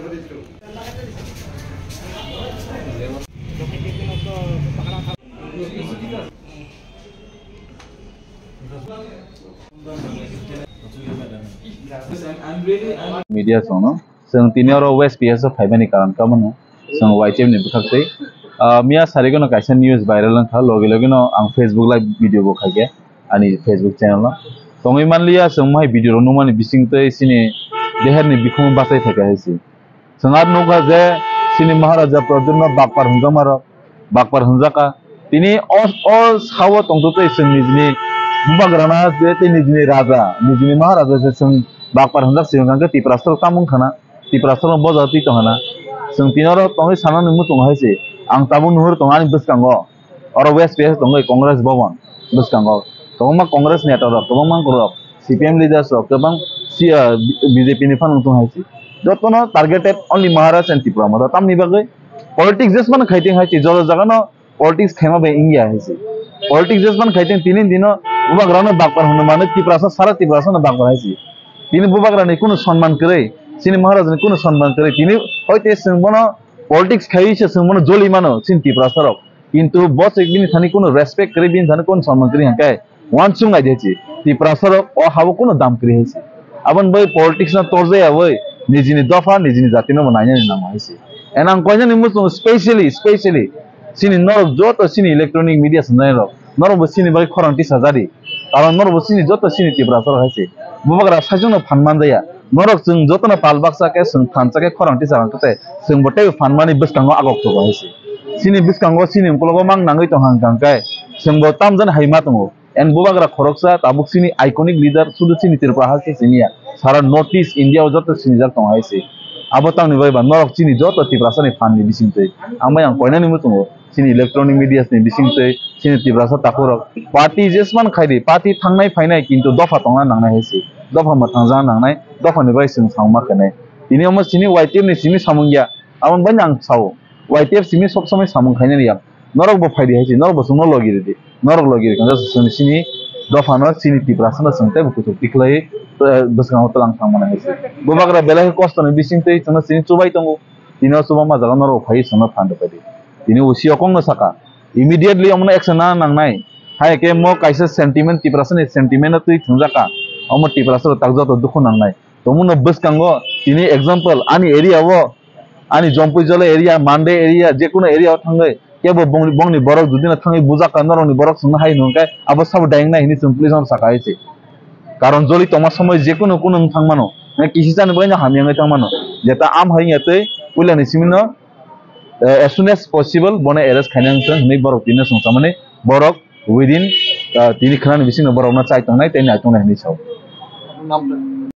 Media sono, sing tinio ro West PS of Haibani karan kaman, sing YTM ni bukakte. Mia sarigo no kaisa news viral lang tha, logi no ang Facebook live video bo kage, ani Facebook channel no. Tongi manliya sing mai video ro numani bising te sini deher ni bikhum basai thaka haisi. Sangat nuka je sini Maharaja Pradyumna Bakpar Hunjaka tini all sawo tongto te sing nijni bubagrana je te nijni raja nijni Maharaja je sing Bakpar Hunjak sing gangga tiprastor tamung khana tiprastor bojati to hana sing tinoro tongi sana numu tong haisi ang tabun nuhur tongani buskango oro West PS tongi Congress Bhavan buskango tongma Congress neta ro tongma korok CPM leaders ro kebang BJP ni fan tong haisi jotono targeted only Maharashtra and Tripura mata tamni bagai politics just man khaiting haisi jolo jagano politics thema be India haisi politics just man khaiting tinin dino bubagrana Bakpar Hunmane Tripura sara Tripura na Bakpar haisi tini bubagrana kuno সম্মান করে sini Maharashtra ni kuno সম্মান করে tini hoite singbono politics khaise singbono joli mano sin Tripura sarok কিন্তু বস একদিন Thani কোনো respect করে দিন Thani কোন সম্মান করে হাঁকায় ওয়ান সুঙ্গাই দিয়েছি Tripura sarok ও হাবো কোনো দাম করে হয়েছে আবার বই পলিটিক্স না তোর যায় বই নিজনি দফা নিজনি জাতি না নাইনি নাম হয়েছে এনাং কয়না নিমু স্পেশালি সিনি নরক যত সিনি electronic media সনাই rock নরব Sini by খরান্তি সাজারি কারণ নরব সিনি যত সিনি Tripura sarok হয়েছে বুবাগরা সাজনো ফানমান যায়া নরক जों যতনা পালবাকসাকে जों ফানসাকে খরান্তি জারাंते जों বটে ফানমানি বিসকাঙ্গ আগক তো হয়েছে সিনি বিসকাঙ্গ সিনি কলগো মাং নাঙ্গই তো হাংকাंकाय जों ब तामजन हाइमा दङ एन बुबाग्रा खरकसा ताबुक सिनी आइकनिक लिडार सुदु सिनी Tripura हासे सिनिया सारा नॉर्थ ईस्ट इंडिया जत सिनी जाक दङ हाइसे आबो तांनि बायबा नरक सिनी जत Tripura सानि फाननि बिसिंतै आमबाय आं कयनानि मुतङ सिनी इलेक्ट्रनिक मीडियास नि बिसिंतै सिनी Tripura सा ताखरक पार्टी जेसमान खायदि पार्टी थांनाय फायनाय किन्तु दफा तंना नांनाय हाइसे दफा मा थांजा नांनाय दफानि बाय जों सावमा खनाय दिनि अम सिनी YTF नि सिमी सामुंगिया आमन बाय आं साव YTF सिमी सब समय सामुं खायनाय या नरक बो फायदि हाइसे नरक बो सुंनो लगिरि नरक लगिरि kan जों सिनी दफा न सिनी Tripura सा संते बुकुत तिखलाय बसगाव तलां थांमाना हाइसे बुबाग्रा बेलाय कस्तनि बिसिंतै जों सिनी चुबाय दङ दिनो सुबा मा जागा नरक फाय सोना फानदो बायदि दिनि उसिया कंग साका इमिडिएटली अमन एक्शन ना नांनाय हाय के मो कायसे सेंटिमेंट Tripura सानि सेंटिमेंट तुइ थुंजाका अम Tripura सा ताक जत दुखु नांनाय तमुनो बसकांगो दिनि एग्जांपल आनि एरिया वो आनि जम्पुजले एरिया मानदे एरिया जेकुनो एरिया थांगै केबो बंगनि बरक जुदिना थाङै बुजाका नरनि बरक सुनो हाय नंखाय आबो सब डाइंग नायनि जों पुलिस हम साकायसे कारण जलि तमा समय जेकुनो कुनो थांमानो किसी जानो बयना हामियाङै थांमानो जेता आम हाययातै पुलिसनि सिमिनो as soon as possible बने एरेस्ट खायनांसो नै बरक दिनो संसामाने बरक विदिन तिनि खानानि बिसिनो बरकना चाइ थांनाय तेनि आइतंनाय नि साव